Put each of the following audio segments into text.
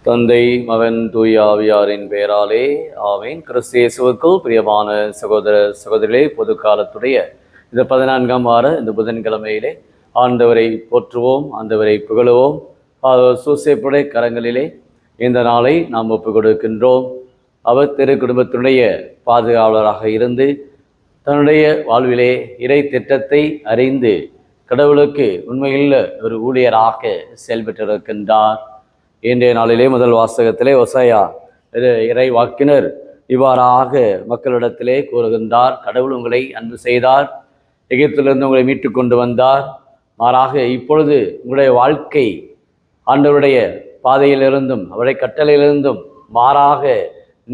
தந்தை, மகன், தூய ஆவியாரின் பெயராலே ஆமேன். கிறிஸ்து இயேசுவுக்குள் பிரியமான சகோதர சகோதரிகளே, பொது காலத்துடைய இந்த 14ஆம் வார இந்த புதன்கிழமையிலே ஆண்டவரை போற்றுவோம், ஆண்டவரை புகழுவோம். சூசேப்புடைய கரங்களிலே இந்த நாளை நாம் ஒப்புக் கொடுக்கின்றோம். அவர் திரு குடும்பத்தினுடைய பாதுகாவலராக இருந்து தன்னுடைய வாழ்விலே இறை திட்டத்தை அறிந்து கடவுளுக்கு உண்மையில் ஒரு ஊழியராக செயல்பட்டிருக்கின்றார். இன்றைய நாளிலே முதல் வாசகத்திலே ஓசையா இறை வாக்கினர் இவ்வாறாக மக்களிடத்திலே கூறுகின்றார். கடவுள் உங்களை அன்பு செய்தார், எகிப்திலிருந்து உங்களை மீட்டு கொண்டு வந்தார். மாறாக இப்பொழுது உங்களுடைய வாழ்க்கை ஆண்டவருடைய பாதையிலிருந்தும் அவருடைய கட்டளையிலிருந்தும் மாறாக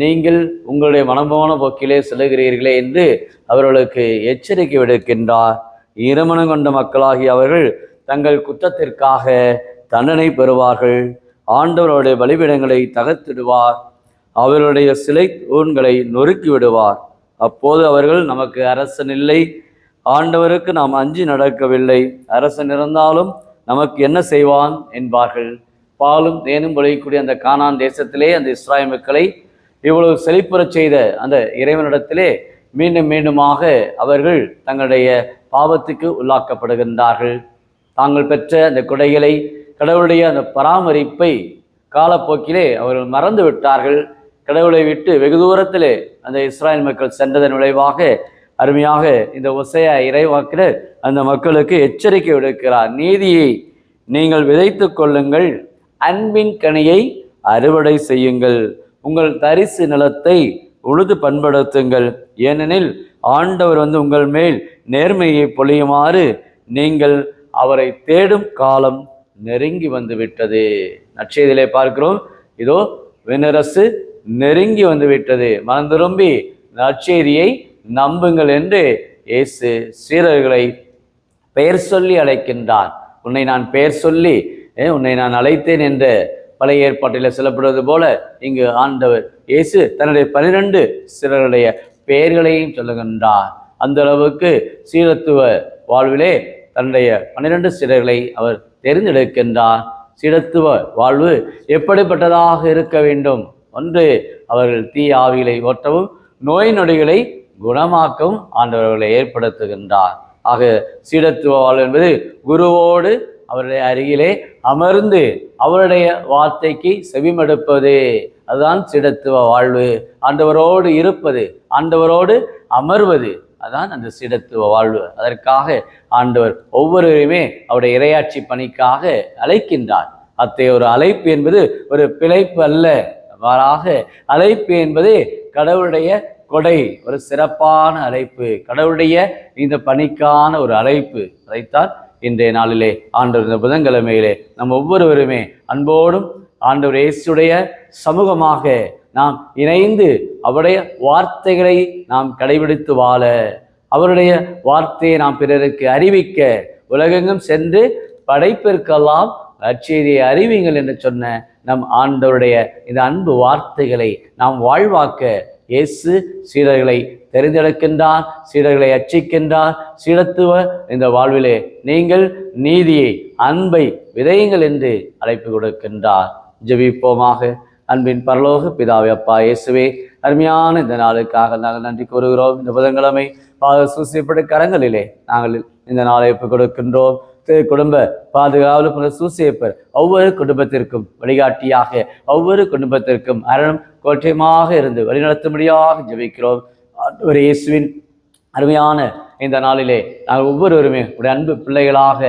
நீங்கள் உங்களுடைய மனமான போக்கிலே செல்லுகிறீர்களே என்று அவர்களுக்கு எச்சரிக்கை விடுக்கின்றார். இருமனம் கொண்ட மக்களாகி அவர்கள் தங்கள் குற்றத்திற்காக தண்டனை பெறுவார்கள். ஆண்டவருடைய பலிபீடங்களை தகர்த்திடுவார், அவருடைய சிலை தூண்களை நொறுக்கி விடுவார். அப்போது அவர்கள், நமக்கு அரசன் இல்லை, ஆண்டவருக்கு நாம் அஞ்சி நடக்கவில்லை, அரசன் இருந்தாலும் நமக்கு என்ன செய்வான் என்பார்கள். பாலும் தேனும் பொழியக்கூடிய அந்த கானான் தேசத்திலே அந்த இஸ்ராயேல் மக்களை இவ்வளவு செழிப்புறச் செய்த அந்த இறைவனிடத்திலே மீண்டும் மீண்டுமாக அவர்கள் தங்களுடைய பாவத்துக்கு உள்ளாக்கப்படுகின்றார்கள். தாங்கள் பெற்ற அந்த கொடைகளை, கடவுளுடைய அந்த பராமரிப்பை காலப்போக்கிலே அவர்கள் மறந்து விட்டார்கள். கடவுளை விட்டு வெகு தூரத்திலே அந்த இஸ்ராயேல் மக்கள் சென்றதன் விளைவாக அருமையாக இந்த ஓசையா இறைவாக்கினர் அந்த மக்களுக்கு எச்சரிக்கை விடுக்கிறார். நீதியை நீங்கள் விதைத்து கொள்ளுங்கள், அன்பின் கனியை அறுவடை செய்யுங்கள், உங்கள் தரிசு நிலத்தை உழுது பண்படுத்துங்கள், ஏனெனில் ஆண்டவர் உங்கள் மேல் நேர்மையை பொழியுமாறு நீங்கள் அவரை தேடும் காலம் நெருங்கி வந்து விட்டது. நற்செய்தியிலே பார்க்கிறோம், இதோ விண்ணரசு நெருங்கி வந்து விட்டது, மனம் திரும்பி நற்செய்தியை நம்புங்கள் என்று இயேசு சீடர்களை பெயர் சொல்லி அழைக்கின்றார். உன்னை நான் பெயர் சொல்லி உன்னை நான் அழைத்தேன் என்ற பழைய ஏற்பாட்டில் சொல்லப்படுவது போல இங்கு ஆண்டவர் இயேசு தன்னுடைய 12 சீடர்களுடைய பெயர்களையும் சொல்லுகின்றார். அந்த அளவுக்கு சீடத்துவ வாழ்விலே தன்னுடைய 12 சீடர்களை அவர் தெரிந்தெடுக்கின்றார். சீடத்துவ வாழ்வு எப்படிப்பட்டதாக இருக்க வேண்டும்? ஒன்று, அவர்கள் தீய ஆவிகளை ஓட்டவும் நோய் நொடிகளை குணமாக்கவும் ஆண்டவர்களை ஏற்படுத்துகின்றார். ஆக சீடத்துவ வாழ்வு என்பது குருவோடு அவருடைய அருகிலே அமர்ந்து அவருடைய வார்த்தைக்கு செவிமடுப்பது, அதுதான் சீடத்துவ வாழ்வு. ஆண்டவரோடு இருப்பது, ஆண்டவரோடு அமர்வது, அதான் அந்த சீடத்துவ வாழ்வு. அதற்காக ஆண்டவர் ஒவ்வொருவருமே அவருடைய இறையாட்சி பணிக்காக அழைக்கின்றார். அத்தகைய ஒரு அழைப்பு என்பது ஒரு பிழைப்பு அல்ல, மாறாக அழைப்பு என்பது கடவுளுடைய கொடை, ஒரு சிறப்பான அழைப்பு, கடவுளுடைய இந்த பணிக்கான ஒரு அழைப்பு. அதைத்தான் இன்றைய நாளிலே ஆண்டவர் இந்த புதன்கிழமையிலே நம் ஒவ்வொருவருமே அன்போடும் ஆண்டவர் இயேசுடைய சமூகமாக நாம் இணைந்து அவருடைய வார்த்தைகளை நாம் கடைபிடித்து வாழ, அவருடைய வார்த்தையை நாம் பிறருக்கு அறிவிக்க, உலகெங்கும் சென்று படைப்பிற்கெல்லாம் நற்செய்தியை அறிவிங்கள் என்று சொன்ன நம் ஆண்டவருடைய இந்த அன்பு வார்த்தைகளை நாம் வாழ்வாக்க இயேசு சீடர்களை தெரிந்தெடுக்கின்றார், சீடர்களை அர்ச்சிக்கின்றார். சீடத்துவ இந்த வாழ்விலே நீங்கள் நீதியை, அன்பை விதையுங்கள் என்று அழைப்பு கொடுக்கின்றார். ஜெபிப்போமாக. அன்பின் பரலோக பிதாவே, அப்பா இயேசுவே, அருமையான இந்த நாளுக்காக நாங்கள் நன்றி கூறுகிறோம். இந்த புதன்கிழமை சூசியப்பட்ட கரங்களிலே நாங்கள் இந்த நாளை ஒப்புக் கொடுக்கின்றோம். குடும்ப பாதுகாவலர் சூசியப்பர் ஒவ்வொரு குடும்பத்திற்கும் வழிகாட்டியாக, ஒவ்வொரு குடும்பத்திற்கும் அரணம் கோட்டையமாக இருந்து வழிநடத்தும்படியாக ஜெபிக்கிறோம். ஒரு இயேசுவின் அருமையான இந்த நாளிலே நாங்கள் ஒவ்வொருவருமே உடைய அன்பு பிள்ளைகளாக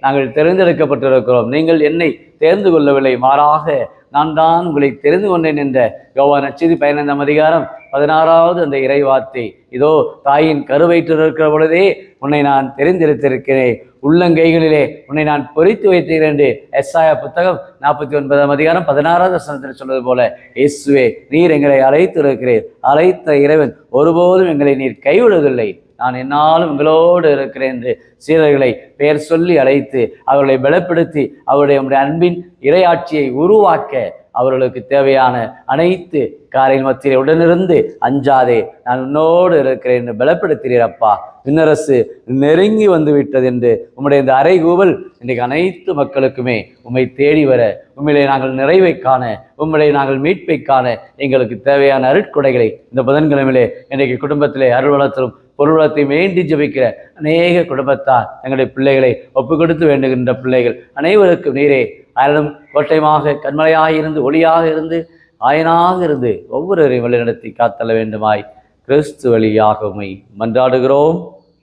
நாங்கள் தேர்ந்தெடுக்கப்பட்டிருக்கிறோம். நீங்கள் என்னை தேர்ந்து கொள்ளவில்லை, மாறாக நான் தான் உங்களை தெரிந்து கொண்டேன் என்ற யோவான் நற்செய்தி 15ஆம் அதிகாரம் 16வது அந்த இறைவார்த்தை, இதோ தாயின் கருவயிற்றில் இருக்கிற பொழுதே உன்னை நான் தெரிந்தெடுத்திருக்கிறேன், உள்ளங்கைகளிலே உன்னை நான் பொறித்து வைத்திருக்கிறேன் என்று எஸ்ஐயா புத்தகம் 49ஆம் அதிகாரம் 16வது வசனத்தில் சொல்வது போல, இயேசுவே நீர் எங்களை அழைத்து இருக்கிறீர், அழைத்த இறைவன் ஒருபோதும் எங்களை நீர் கைவிடுவதில்லை, நான் என்னாலும் உங்களோடு இருக்கிறேன் என்று சீடர்களை பெயர் சொல்லி அழைத்து அவர்களை பலப்படுத்தி அவருடைய அன்பின் இறையாட்சியை உருவாக்க அவர்களுக்கு தேவையான அனைத்து காரியம் மத்தியில் உடனிருந்து அஞ்சாதே, நான் உன்னோடு இருக்கிறேன் என்று பலப்படுத்துகிறப்பா. விண்ணரசு நெருங்கி வந்து விட்டது என்று உம்முடைய இந்த அறைகூவல் இன்றைக்கு அனைத்து மக்களுக்குமே உம்மை தேடி வர, உண்மையிலே நாங்கள் நிறைவை காண, உம்முடைய நாங்கள் மீட்பை காண எங்களுக்கு தேவையான அருட்கொடைகளை இந்த புதன்கிழமையிலே இன்றைக்கு குடும்பத்திலே அருள்வளத்திலும் பொருளத்தை வேண்டி ஜபிக்கிற அநேக குடும்பத்தார் எங்களுடைய பிள்ளைகளை ஒப்பு கொடுத்து வேண்டுகின்ற பிள்ளைகள் அனைவருக்கும் நீரே அருளும் கோட்டையமாக கண்மலையாக இருந்து ஒளியாக இருந்து ஆயனாக இருந்து ஒவ்வொருவரையும் வழிநடத்தி காத்தள்ள வேண்டுமாய் கிறிஸ்து வழியாக உம்மை மன்றாடுகிறோம்.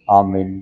ஆமென்.